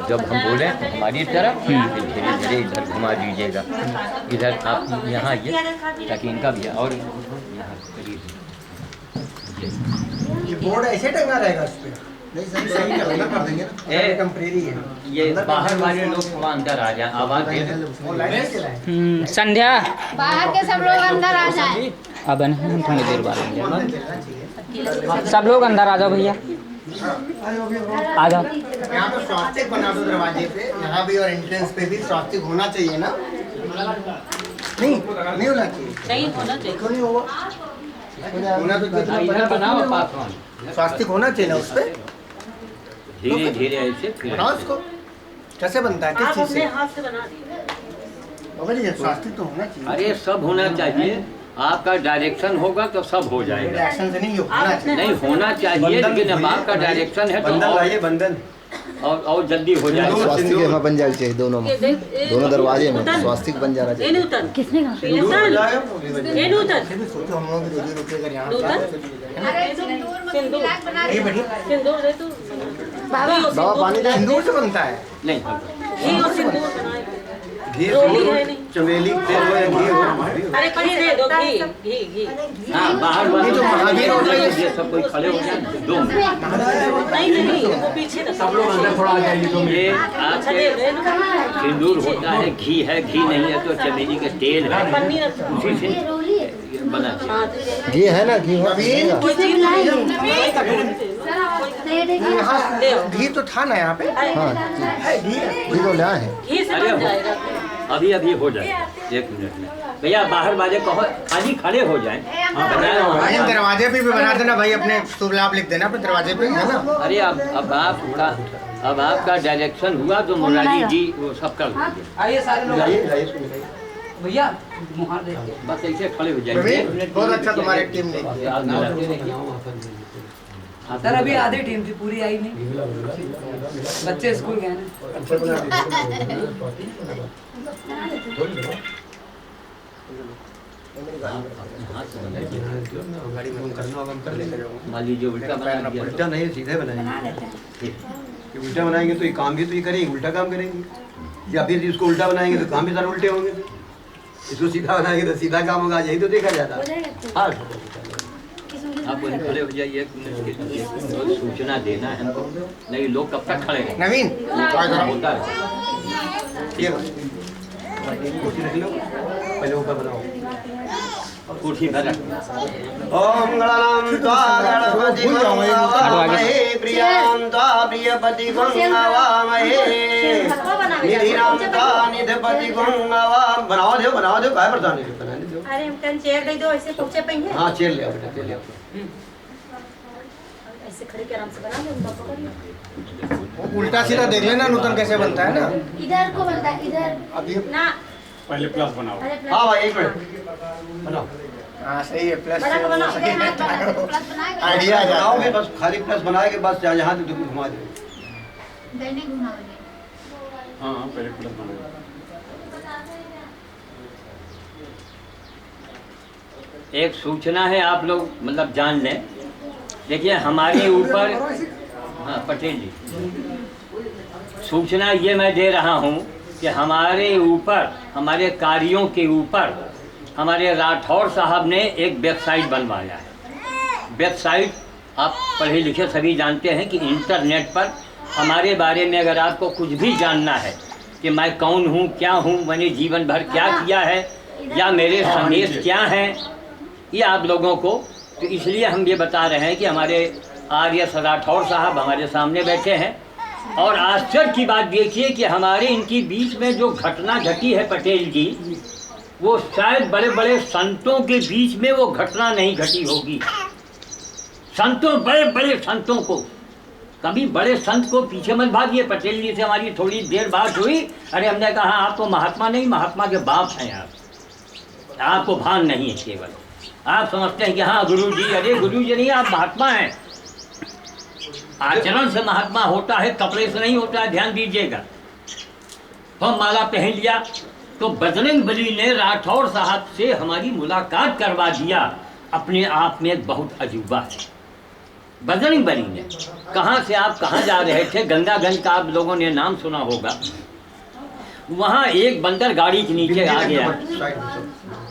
जब हम बोले हमारी तरफ धीरे धीरे इधर घुमा दीजिएगा, इधर आप यहाँ आइए ताकि इनका भी और यहाँ करीब। ये बोर्ड ऐसे टंगा रहेगा उस पे? नहीं सही सही कर देंगे ना, ये टेम्परेरी है। ये बाहर वाले लोग थोड़ा अंदर आ जाए, आवाज दे। संध्या बाहर के सब लोग अंदर आ जाए। अब हम थोड़ी देर बाद आएंगे। सब लोग अंदर आ जाओ भैया, आ जाओ। यहाँ तो स्वास्तिक बना दो दरवाजे पे, यहाँ भी और एंट्रेंस पे भी स्वास्तिक होना चाहिए ना? नहीं नहीं होना चाहिए। नहीं होना चाहिए। क्यों नहीं होगा? होना तो इधर बनाओ पास स्वास्तिक होना चाहिए ना उस पे। धीरे धीरे ऐसे बनाओ उसको। कैसे बनता है, किस आप चीज अपने से? हाथ से बना दिए। बाबा जी स्वास्तिक तो होना चाहिए। अरे सब होना चाहिए, आपका डायरेक्शन होगा तो सब हो जाएगा। एक्शन से नहीं होना चाहिए। नहीं होना चाहिए, लेकिन अब आपका डायरेक्शन है तो बंधन और जल्दी हो जाएगा। स्वास्तिक में बन जाना चाहिए दोनों में, दोनों दरवाजे में स्वास्तिक बन जाना ये चाहिए। नहीं उतर। किसने कहा? ये नहीं उतर। सोचो हम लोग रोजी रोटी अगर यहाँ अरे सिंदूर में मिलाक बना ये बढ़िया सिंदूर दे तू। बाबा पानी सिंदूर से बनता है। नहीं घी और सिंदूर बनाए। घी रोटी है नहीं। चमेली तेल हो या घी हो। अरे कहीं दे दो घी घी घी। हाँ, बाहर वाले जो महावीर हो रहे हैं, ये सब कोई खड़े हो जाए 2 मिनट। नहीं नहीं वो पीछे ना सब लोग अंदर थोड़ा आ जाइए। ये आपके सिंदूर होता है, घी है, घी नहीं है तो चमेली के तेल है, पन्नी रखो। उसी से बना चाहिए। घी है ना, घी हो कोई चीज नहीं यहाँ घी तो था ना यहाँ पे। हाँ घी तो लाए हैं। घी से बन जाएगा। अभी अभी हो जाए 1 मिनट में। भैया बाहर वाले कहो खाली खड़े हो जाए। भाई दरवाजे पे भी बना देना भाई, अपने शुभ लाभ लिख देना अपने दरवाजे पे, है ना? अरे अब आपका डायरेक्शन हुआ तो मुरारी जी वो सब कर देंगे। आइए सारे लोग भैया, बस ऐसे खड़े हो प्रवीण, जाएंगे। बहुत अच्छा तुम्हारी टीम ने। सर अभी आधी टीम थी, पूरी आई नहीं, बच्चे स्कूल गए ना। मान लीजिए उल्टा बना दिया। उल्टा नहीं, सीधे बनाएंगे। ये उल्टा बनाएंगे तो ये काम भी तो ये करेंगे, उल्टा काम करेंगे। या फिर इसको उल्टा बनाएंगे तो काम भी सारे उल्टे होंगे। इसको सीधा बनाएंगे तो सीधा काम होगा, यही तो देखा जाता है। हाँ आप वहीं खड़े हो जाइए 1 मिनट के लिए, सूचना देना है हमको। नहीं लोग कब तक खड़े हैं? नवीन होता है। ये कुर्सी रख लो, पहले ऊपर बनाओ। कुर्सी पर रख। ओम गणानां त्वा गणपति गंगावामहे प्रियां त्वा प्रियपति गंगावामहे निधिनां त्वा निधिपति गंगावाम। बनाओ दो काय परेशान है, बनाने दो। अरे हम चेयर दे दो, ऐसे पूछे पे हैं। हाँ चेयर ले आओ बेटा, चेयर ले आओ। ऐसे खड़े के आराम से बना लो, बाबा करिए। उल्टा सीधा देख लेना नूतन कैसे बनता है ना। इधर को बनता है, इधर अभी ना। पहले प्लस बनाओ। अरे प्लस हाँ भाई 1 मिनट बनाओ। हाँ सही है, प्लस बड़ा को बनाओ। प्लस बनाएंगे। आइडिया आ जाता बनाओगे है। बस, खाली प्लस बनाए के बस यहाँ से घुमा दो। दैनिक घुमाओगे। हाँ पहले प्लस बनाओ। एक सूचना है, आप लोग मतलब जान लें। देखिए हमारे ऊपर, हाँ पटेल जी, सूचना ये मैं दे रहा हूँ कि हमारे ऊपर, हमारे कार्यों के ऊपर हमारे राठौर साहब ने एक वेबसाइट बनवाया है। वेबसाइट आप पढ़े लिखे सभी जानते हैं कि इंटरनेट पर हमारे बारे में अगर आपको कुछ भी जानना है कि मैं कौन हूँ, क्या हूँ, मैंने जीवन भर क्या किया है या मेरे संदेश क्या हैं, ये आप लोगों को, तो इसलिए हम ये बता रहे हैं कि हमारे आर्य राठौर साहब हमारे सामने बैठे हैं। और आश्चर्य की बात देखिए कि हमारे इनकी बीच में जो घटना घटी है पटेल जी, वो शायद बड़े बड़े संतों के बीच में वो घटना नहीं घटी होगी। संतों, बड़े बड़े संतों को, कभी बड़े संत को पीछे मत भागिए। पटेल जी से हमारी थोड़ी देर बात हुई, अरे हमने कहा आप तो महात्मा नहीं, महात्मा के बाप हैं आप, आपको भान नहीं है। केवल आप समझते हैं कि हाँ गुरु जी, अरे गुरु जी नहीं, आप महात्मा हैं। आचरण से महात्मा होता है, कपड़े से नहीं होता है, ध्यान दीजिएगा। तो माला पहन लिया तो बजरंग बली ने राठौर साहब से हमारी मुलाकात करवा दिया, अपने आप में एक बहुत अजूबा है। बजरंग बली में। कहाँ से आप कहाँ जा रहे थे? गंगागंज का आप लोगों ने नाम सुना होगा। वहाँ एक बंदर गाड़ी के नीचे आ गया,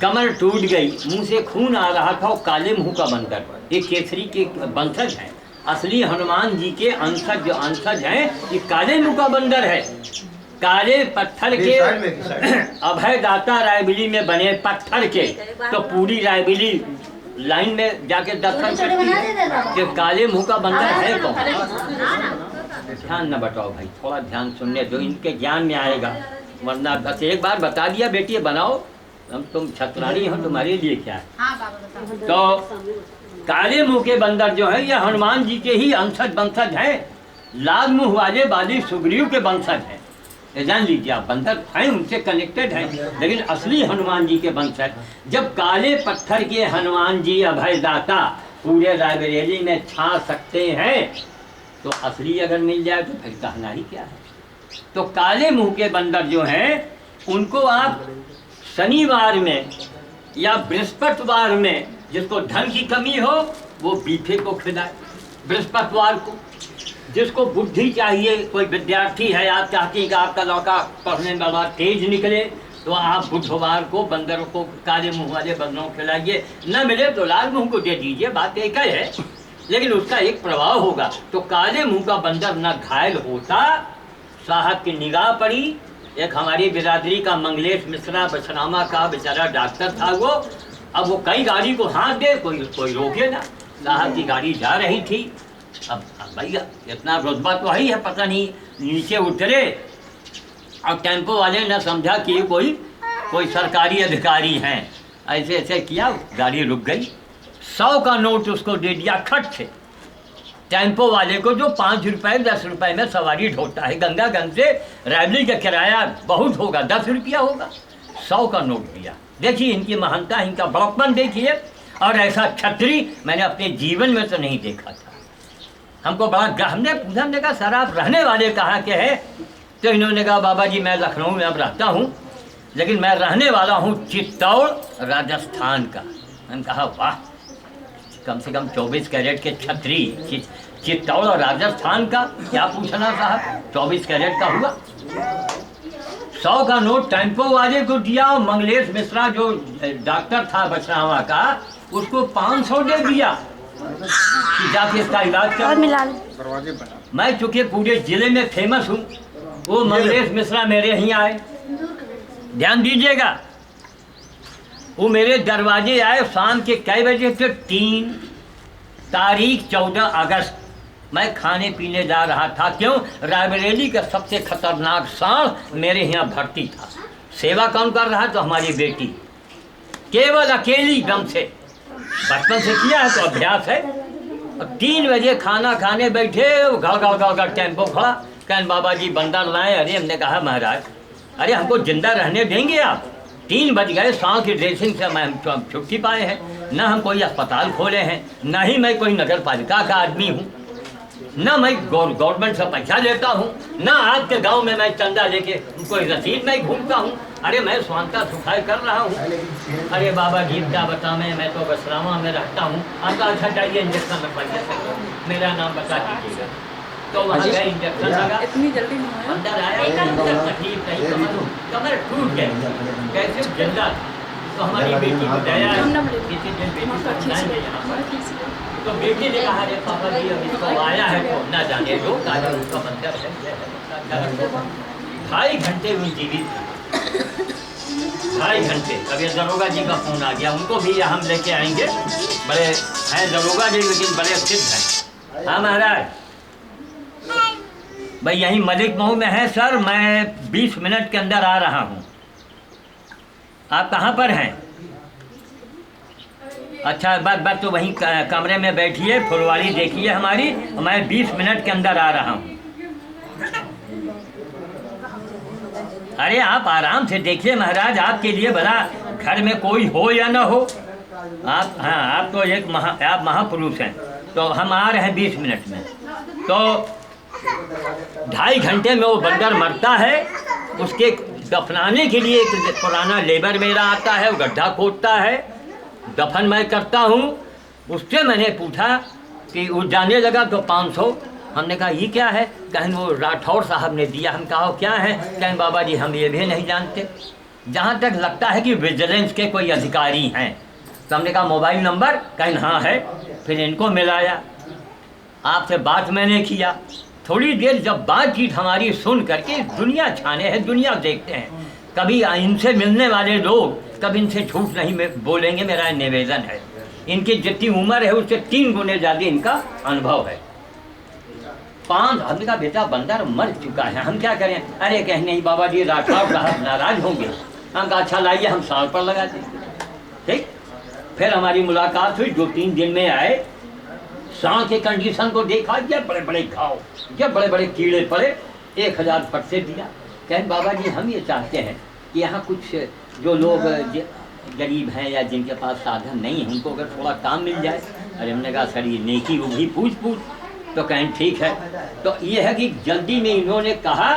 कमर टूट गई, मुंह से खून आ रहा था। और काले मुंह का बंदर, ये केसरी के वंशज है, असली हनुमान जी के अंशज जो अंशज हैं, ये काले मुंह का बंदर है। काले पत्थर के अभय दाता रायबिली में बने पत्थर के, तो पूरी रायबिली लाइन में जाके दर्शन करती है कि काले मुंह का बंदर है कौन। ध्यान न बताओ भाई, थोड़ा ध्यान सुनने दो, इनके ज्ञान में आएगा। वरना बस एक बार बता दिया बेटी बनाओ, हम तुम छतरानी हो, तुम्हारे लिए क्या है। तो काले मुंह के बंदर जो है, ये हनुमान जी के ही अंशज वंशज हैं। लाल मुंह वाले बाली सुग्रीव के वंशज हैं, ये जान लीजिए आप। बंदर हैं, उनसे कनेक्टेड हैं, लेकिन असली हनुमान जी के वंशज। जब काले पत्थर के हनुमान जी अभयदाता पूरे रायबरेली में छा सकते हैं, तो असली अगर मिल जाए तो फिर कहना ही क्या है। तो काले मुंह के बंदर जो हैं, उनको आप शनिवार में या बृहस्पतिवार में, जिसको धन की कमी हो वो बीफे को खिलाए। बृहस्पतिवार को जिसको बुद्धि चाहिए, कोई विद्यार्थी है, आप चाहते हैं कि आपका लड़का पढ़ने में बड़ा तेज निकले, तो आप बुधवार को बंदरों को, काले मुंह वाले बंदरों को खिलाइए। न मिले तो लाल मुंह को दे दीजिए, बात एक ही है, लेकिन उसका एक प्रभाव होगा। तो काले मुंह का बंदर न घायल होता। साहब की निगाह पड़ी, एक हमारी बिरादरी का मंगलेश मिश्रा बछनामा का बेचारा डॉक्टर था वो। अब वो कई गाड़ी को हाथ दे, कोई रोके ना। साहब की गाड़ी जा रही थी, अब भैया इतना रुतबा तो ही है, पता नहीं, नीचे उतरे और टेम्पो वाले ने समझा कि कोई सरकारी अधिकारी हैं, ऐसे ऐसे किया, गाड़ी रुक गई। 100 का नोट उसको दे दिया खट से, टेम्पो वाले को, जो 5 रुपए 10 रुपए में सवारी ढोता है। गंगागंज से रायबरेली का किराया बहुत होगा, 10 रुपया होगा, 100 का नोट दिया। देखिए इनकी महानता, इनका बड़प्पन देखिए। और ऐसा छतरी मैंने अपने जीवन में तो नहीं देखा था। हमको बड़ा, हमने पूछा, हमने कहा सर आप रहने वाले कहाँ के हैं? तो इन्होंने कहा बाबा जी मैं लखनऊ में अब रहता हूँ, लेकिन मैं रहने वाला हूँ चित्तौड़ राजस्थान का। मैंने कहा वाह, कम से कम 24 कैरेट के छतरी, चित्तौड़ और राजस्थान का क्या पूछना साहब, 24 कैरेट का हुआ। 100 का नोट टेम्पो वाले को दिया, और मंगलेश मिश्रा जो डॉक्टर था बछनावा का, उसको 500 दे दिया कि जाके इसका इलाज कर। मैं चूँकि पूरे जिले में फेमस हूँ, वो मंगलेश मिश्रा मेरे यहीं आए, ध्यान दीजिएगा। वो मेरे दरवाजे आए शाम के कई बजे थे, 3 तारीख 14 अगस्त। मैं खाने पीने जा रहा था, क्यों? रायबरेली का सबसे खतरनाक सांड मेरे यहाँ भर्ती था। सेवा कौन कर रहा? तो हमारी बेटी, केवल अकेली दम से, बचपन से किया है तो अभ्यास है। और 3 बजे खाना खाने बैठे, घर टेम्पो खड़ा, कहन बाबा जी बंदर लाए। अरे हमने कहा महाराज, अरे हमको जिंदा रहने देंगे आप? 3 बज गए, सांड की ड्रेसिंग से मैं हम छुट्टी पाए हैं, न हम कोई अस्पताल खोले हैं, न ही मैं कोई नगर पालिका का आदमी हूँ, न मैं गवर्नमेंट से पैसा लेता हूँ, न आपके गांव में मैं चंदा लेके कोई रसीद में घूमता हूँ। अरे मैं स्वांता सुखाई कर रहा हूँ। अरे बाबा गीत क्या बता, मैं तो बसरामा में रहता हूँ। आपका अच्छा चाहिए इंजेक्शन में पैसा, मेरा नाम बता दीजिएगा। तो वहाँ गए, इंजेक्शन लगा, इतनी जल्दी अंदर आया, तकलीफ नहीं, कमर टूट गई, कैसे जिंदा। तो हमारी बेटी को दया, किसी दिन बेटी को बुलाएंगे यहाँ पर। तो बेटी ने कहा अरे पापा जी अब इसको आया है तो ना जाने दो, ताजा उसका मंदिर है। 2.5 घंटे वो जीवित थे, 2.5 घंटे। अब ये दरोगा जी का फोन आ गया, उनको भी हम लेके आएंगे, बड़े हैं दरोगा जी, लेकिन बड़े सिद्ध हैं। हाँ महाराज, भाई यहीं मलिक महू में है सर, मैं 20 मिनट के अंदर आ रहा हूँ। आप कहाँ पर हैं? अच्छा बस तो वहीं कमरे में बैठिए, फुलवारी देखिए हमारी, मैं 20 मिनट के अंदर आ रहा हूँ। अरे आप आराम से देखिए महाराज, आपके लिए भला घर में कोई हो या ना हो, आप, हाँ आप तो एक आप महापुरुष हैं। तो हम आ रहे हैं 20 मिनट में। तो 2.5 घंटे में वो बंदर मरता है। उसके दफनाने के लिए एक पुराना लेबर मेरा आता है, वो गड्ढा खोदता है, दफन मैं करता हूँ। उससे मैंने पूछा कि वो जाने लगा तो 500। हमने कहा ये क्या है? कहें वो राठौर साहब ने दिया। हम कहा क्या है? कहें बाबा जी हम ये भी नहीं जानते, जहाँ तक लगता है कि विजिलेंस के कोई अधिकारी हैं। तो हमने कहा मोबाइल नंबर? कहें हाँ है। फिर इनको मिलाया, आपसे बात मैंने किया। थोड़ी देर जब बातचीत हमारी सुन करके, दुनिया छाने हैं, दुनिया देखते हैं, कभी इनसे मिलने वाले लोग कभी इनसे झूठ नहीं बोलेंगे, मेरा निवेदन है। इनकी जितनी उम्र है उससे 3 गुने ज़्यादा इनका अनुभव है। 5 हमने कहा बेटा बंदर मर चुका है, हम क्या करें? अरे कहीं नहीं बाबा जी राठौर साहब नाराज होंगे। हम कहा अच्छा लाइए हम साल पर लगा देंगे। ठीक, फिर हमारी मुलाकात हुई। 2-3 दिन में आए, सांड के कंडीशन को देखा, जब बड़े बड़े घाव, जब बड़े बड़े कीड़े पड़े, 1000 फट से दिया। कहें बाबा जी हम ये चाहते हैं कि यहाँ कुछ जो लोग गरीब हैं या जिनके पास साधन नहीं है उनको अगर थोड़ा काम मिल जाए। अरे हमने कहा सर ये नेकी होगी पूछ। तो कहें ठीक है। तो ये है कि जल्दी में इन्होंने कहा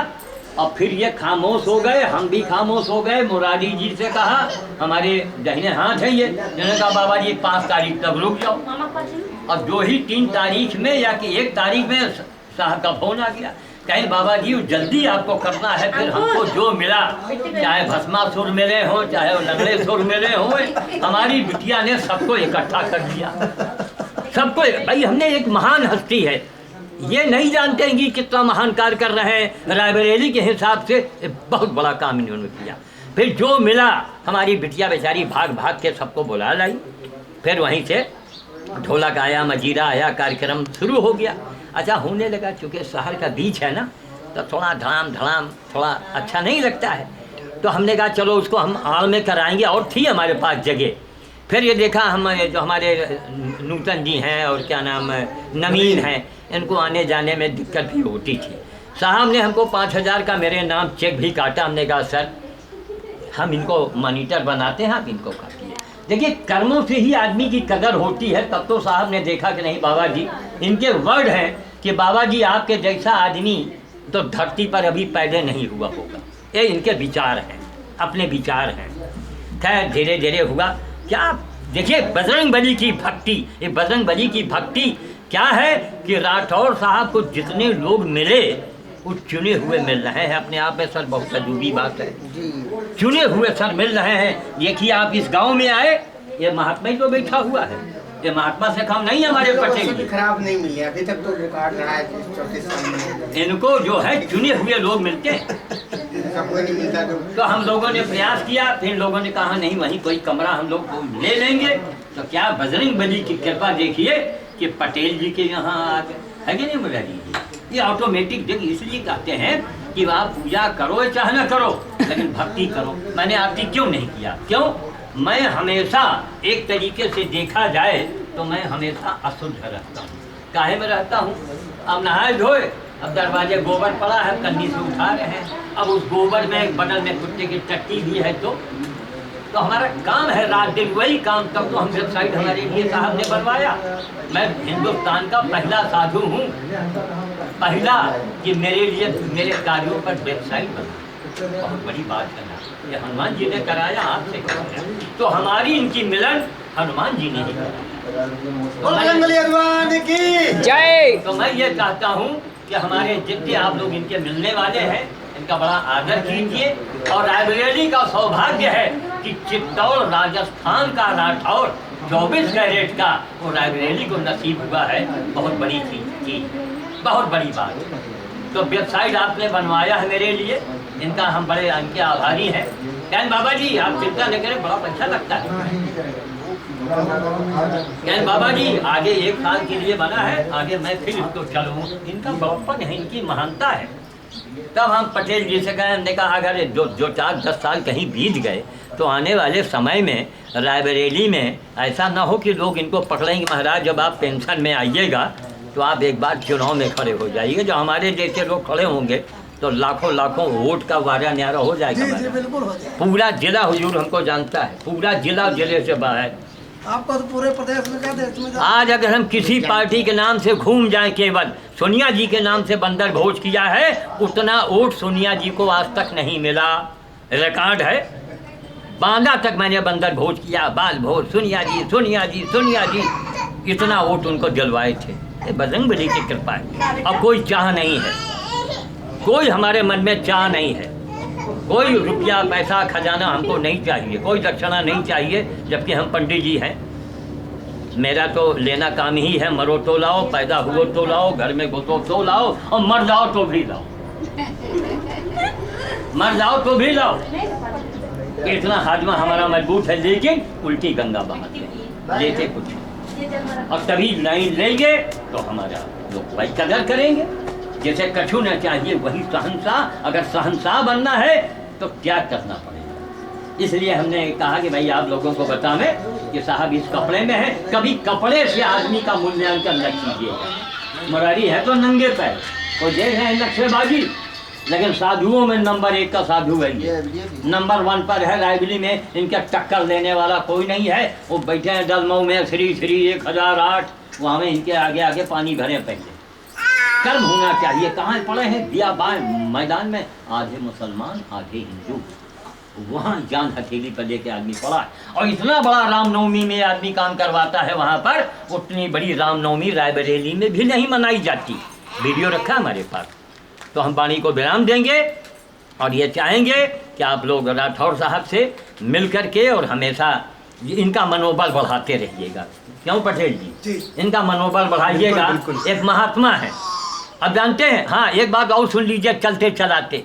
और फिर ये खामोश हो गए, हम भी खामोश हो गए। मुरारी जी से कहा, हमारे दाहिने हाथ है ये, इन्होंने कहा बाबा जी 5 तारीख तक रुक जाओ। और 2 ही 3 तारीख में या कि 1 तारीख में साहब का फोन आ गया। कहीं बाबा जी जल्दी आपको करना है। फिर हमको जो मिला, चाहे भस्मासुर मिले हो, चाहे वो लंगड़े सुर मिले हो, हमारी बिटिया ने सबको इकट्ठा कर दिया। सबको भाई, हमने एक महान हस्ती है, ये नहीं जानते हैं कि कितना महान कार्य कर रहे हैं। रायबरेली के हिसाब से बहुत बड़ा काम इन्होंने किया। फिर जो मिला, हमारी बिटिया बेचारी भाग भाग के सबको बुला लाई। फिर वहीं से ढोलक आया, मजीरा आया, कार्यक्रम शुरू हो गया। अच्छा होने लगा, चूँकि शहर का बीच है ना, तो थोड़ा धड़ाम थोड़ा अच्छा नहीं लगता है। तो हमने कहा चलो उसको हम आड़ में कराएंगे, और थी हमारे पास जगह। फिर ये देखा हम जो हमारे नूतन जी हैं और क्या नाम नवीन हैं, इनको आने जाने में दिक्कत भी होती थी। साहब ने हमको 5000 का मेरे नाम चेक भी काटा। हमने कहा सर हम इनको मॉनिटर बनाते हैं, आप इनको काटिए। देखिए कर्मों से ही आदमी की कदर होती है। तब तो साहब ने देखा कि नहीं बाबा जी, इनके वर्ड हैं कि बाबा जी आपके जैसा आदमी तो धरती पर अभी पैदा नहीं हुआ होगा। ये इनके विचार हैं, अपने विचार हैं। खैर धीरे धीरे हुआ। क्या देखिए बजरंग बली की भक्ति, ये बजरंग बली की भक्ति क्या है कि राठौर साहब को जितने लोग मिले वो चुने हुए मिल रहे हैं। अपने आप में सर बहुत अजूबी बात है, चुने हुए सर मिल रहे हैं। देखिए आप इस गांव में आए, ये महात्मा ही तो बैठा हुआ है, ये महात्मा से कम नहीं हमारे पटेल। खराब नहीं मिले अभी तक तो रिकॉर्ड रहा है 34 साल में। इनको जो है चुने हुए लोग मिलते हैं, सबको नहीं मिलता। तो हम लोगों ने प्रयास किया। फिर लोगों ने कहा नहीं वहीं कोई कमरा हम लोग ले लेंगे। तो क्या बजरंग बली की कृपा देखिए कि पटेल जी के यहाँ आ गए, है कि नहीं मुरारी जी? ये ऑटोमेटिक देखिए, इसलिए कहते हैं कि आप पूजा करो चाहे न करो, लेकिन भक्ति करो। मैंने आपकी क्यों नहीं किया? क्यों? मैं हमेशा एक तरीके से देखा जाए तो मैं हमेशा अशुद्ध रहता हूँ। काहे में रहता हूँ? अब नहाए धोए, अब दरवाजे गोबर पड़ा है, कन्नी से उठा रहे हैं। अब उस गोबर में बगल में कुत्ते की टट्टी भी है। तो हमारा काम है रात दिन वही काम। तब तो हम वेबसाइट हमारे लिए साहब ने बनवाया। मैं हिंदुस्तान का पहला साधु हूँ, पहला कि मेरे लिए मेरे कार्यों पर वेबसाइट बना। बहुत बड़ी बात है ना, ये हनुमान जी ने कराया, आपसे कराया। तो हमारी इनकी मिलन हनुमान जी ने ही कराया। जय। तो मैं ये चाहता हूँ कि हमारे जितने आप लोग इनके मिलने वाले हैं, इनका बड़ा आदर कीजिए। और रायबरेली का सौभाग्य है कि चित्तौड़ राजस्थान का राठौर 24 कैरेट का वो रायबरेली को नसीब हुआ है। बहुत बड़ी चीज, बहुत बड़ी बात। तो वेबसाइट आपने बनवाया है मेरे लिए, इनका हम बड़े इनके आभारी हैं। कैन बाबा जी आप चिंता न करें, बड़ा अच्छा लगता है। कैन बाबा जी आगे 1 साल के लिए बना है, आगे मैं फिर इसको चलूँ। इनका बड़प्पन है, इनकी महानता है। तब हम पटेल जी से कहे, हमने कहा अगर जो 4-10 साल कहीं बीत गए तो आने वाले समय में रायबरेली में ऐसा ना हो कि लोग इनको पकड़ेंगे। महाराज जब आप पेंशन में आइएगा तो आप एक बार चुनाव में खड़े हो जाइए। जो हमारे जैसे लोग खड़े होंगे तो लाखों वोट का वारा न्यारा हो जाएगा। बिल्कुल हो जाए। पूरा जिला हुजूर हमको जानता है, पूरा जिला जिले से बाहर। आपको तो पूरे प्रदेश में क्या देश में आज अगर हम किसी पार्टी के नाम से घूम जाएं, केवल सोनिया जी के नाम से बंदर भोज किया है, उतना वोट सोनिया जी को आज तक नहीं मिला। रिकॉर्ड है, बांदा तक मैंने बंदर भोज किया, बाल भोज, सोनिया जी, इतना वोट उनको दिलवाए थे। ये बजरंगबली की कृपा है। और कोई चाह नहीं है, कोई हमारे मन में चाह नहीं है, कोई रुपया पैसा खजाना हमको नहीं चाहिए, कोई दक्षिणा नहीं चाहिए, जबकि हम पंडित जी हैं। मेरा तो लेना काम ही है, मरो तो लाओ, पैदा हुओ तो लाओ, घर में घुसो तो लाओ, और मर जाओ तो भी लाओ, मर जाओ तो भी लाओ। इतना हाजमा हमारा मजबूत है, लेकिन उल्टी गंगा बहाते हैं, लेते कुछ। और तभी नहीं लेंगे तो हमारा लोग भाई कदर करेंगे। जैसे कछु न चाहिए वही शहंशाह, अगर शहंशाह बनना है तो त्याग करना पड़ेगा। इसलिए हमने कहा कि भाई आप लोगों को बतावें कि साहब इस कपड़े में है, कभी कपड़े से आदमी का मूल्यांकन न कीजिएगा। मुरारी है तो नंगे पैर, वो देख रहे हैं नक्शेबाजी, लेकिन साधुओं में नंबर 1 का साधु है ये, नंबर 1 पर है। रायबली में इनका टक्कर लेने वाला कोई नहीं है। वो बैठे हैं दलमऊ में श्री 1008, वहाँ में इनके आगे आगे पानी भरे पहले। कर्म होना चाहिए। कहाँ पड़े हैं बियाबान मैदान में, आधे मुसलमान आधे हिंदू, वहाँ जान हथेली पर लेके आदमी पड़ा है। और इतना बड़ा रामनवमी में आदमी काम करवाता है वहाँ पर, उतनी बड़ी रामनवमी रायबरेली में भी नहीं मनाई जाती। वीडियो रखा हमारे पास। तो हम वाणी को विराम देंगे और ये चाहेंगे कि आप लोग राठौर साहब से मिल करके और हमेशा इनका मनोबल बढ़ाते रहिएगा। क्यों पटेल जी, इनका मनोबल बढ़ाइएगा। एक महात्मा है, अब जानते हैं। हाँ, एक बात और सुन लीजिए चलते चलाते।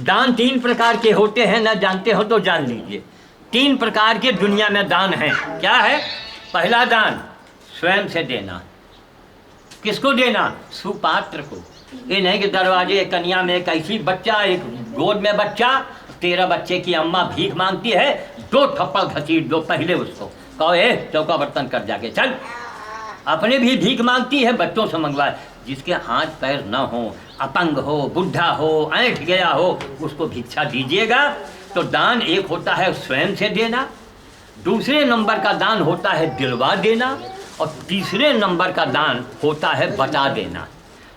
दान 3 प्रकार के होते हैं, ना जानते हो तो जान लीजिए। 3 प्रकार के दुनिया में दान हैं। क्या है? पहला दान स्वयं से देना। किसको देना? सुपात्र को। ये नहीं कि दरवाजे कन्या में एक ऐसी बच्चा, एक गोद में बच्चा, 13 बच्चे की अम्मा भीख मांगती है, 2 थप्पड़ घसीट दो पहले उसको, कहो ए चौका बर्तन कर जाके चल। अपने भी भीख मांगती है, बच्चों से मंगवाए। जिसके हाथ पैर न हो, अपंग हो, बुढ़ा हो, ऐंठ गया हो, उसको भिक्षा दीजिएगा। तो दान एक होता है स्वयं से देना, दूसरे नंबर का दान होता है दिलवा देना, और तीसरे नंबर का दान होता है बता देना।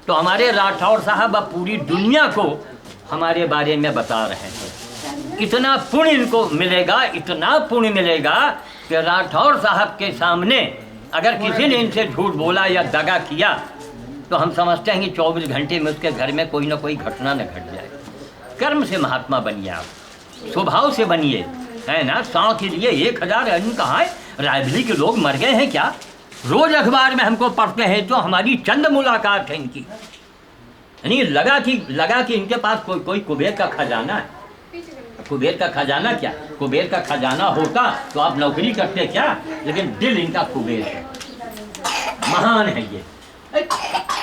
तो हमारे राठौर साहब अब पूरी दुनिया को हमारे बारे में बता रहे हैं। इतना पुण्य इनको मिलेगा, इतना पुण्य मिलेगा कि राठौर साहब के सामने अगर किसी ने इनसे झूठ बोला या दगा किया तो हम समझते हैं कि 24 घंटे में उसके घर में कोई ना कोई घटना न घट जाए। कर्म से महात्मा बनिए आप, स्वभाव से बनिए, है ना। 100 के लिए 1000 अन्न कहाँ है? रायबली के लोग मर गए हैं क्या? रोज अखबार में हमको पढ़ते हैं। तो हमारी चंद मुलाकात है इनकी, यानी लगा कि इनके पास कोई कुबेर का खजाना है। कुबेर का खजाना क्या? कुबेर का खजाना होता तो आप नौकरी करते क्या? लेकिन दिल इनका कुबेर है, महान है ये।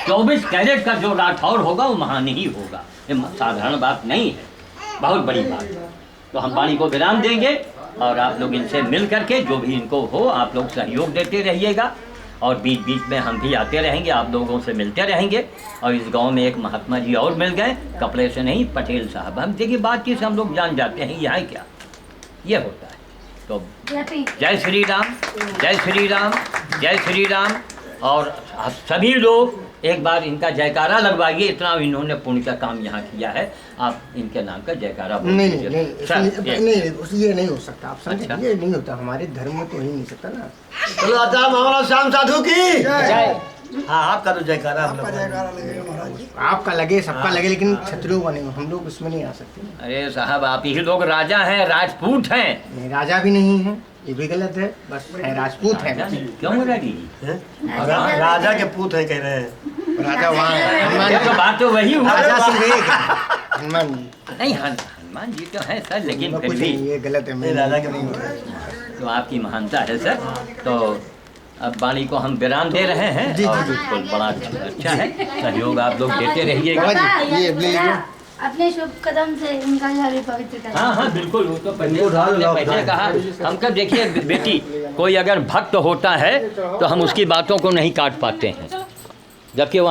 24 कैरेट का जो राठौर होगा वो महान ही होगा। ये साधारण बात नहीं है, बहुत बड़ी बात है। तो हम वाणी को विराम देंगे और आप लोग इनसे मिल करके जो भी इनको हो आप लोग सहयोग देते रहिएगा। और बीच बीच में हम भी आते रहेंगे, आप लोगों से मिलते रहेंगे। और इस गांव में एक महात्मा जी और मिल गए, कपड़े से नहीं, पटेल साहब। हम देखिए बातचीत से हम लोग जान जाते हैं यहाँ क्या ये होता है। तो जय श्री राम, जय श्री राम, जय श्री राम। और सभी लोग एक बार इनका जयकारा लगवाइए। इतना इन्होंने पुण्य का काम यहाँ किया है, आप इनके नाम का जयकारा नहीं, ये नहीं हो सकता। आप समझे? अच्छा। ये नहीं होता, हमारे धर्म में तो ही नहीं सकता ना। चलो आचार्य महाराज श्याम साधु की जय। हाँ, आपका तो जयकारा आपका लगे, सबका लगे, लेकिन क्षत्रियों का नहीं। हम लोग इसमें नहीं आ सकते। अरे साहब, आप ही लोग राजा हैं, राजपूत हैं। नहीं, राजा भी नहीं है, ये भी गलत है। बस है, राजपूत है। क्यों मुरारी? राजा के पूत है कह रहे हैं। राजा वहाँ है, हनुमान तो बात तो वही हुआ। राजा सिंह एक है, हनुमान नहीं, हनुमान जी तो है सर, लेकिन फिर कुछ भी नहीं, ये गलत है। मैं राजा के नहीं होता। तो आपकी महानता है सर। तो अब वाणी को हम विराम दे रहे हैं। जी, और जी, जी। बिल्कुल बड़ा अच्छा है, सहयोग आप लोग देते रहिएगा। अपने शुभ कदम से इनका घर भी पवित्र करें। हाँ, बिल्कुल। वो तो पहले कहा हम कब देखिए बेटी, कोई अगर भक्त होता है तो हम उसकी बातों को नहीं काट पाते हैं, जबकि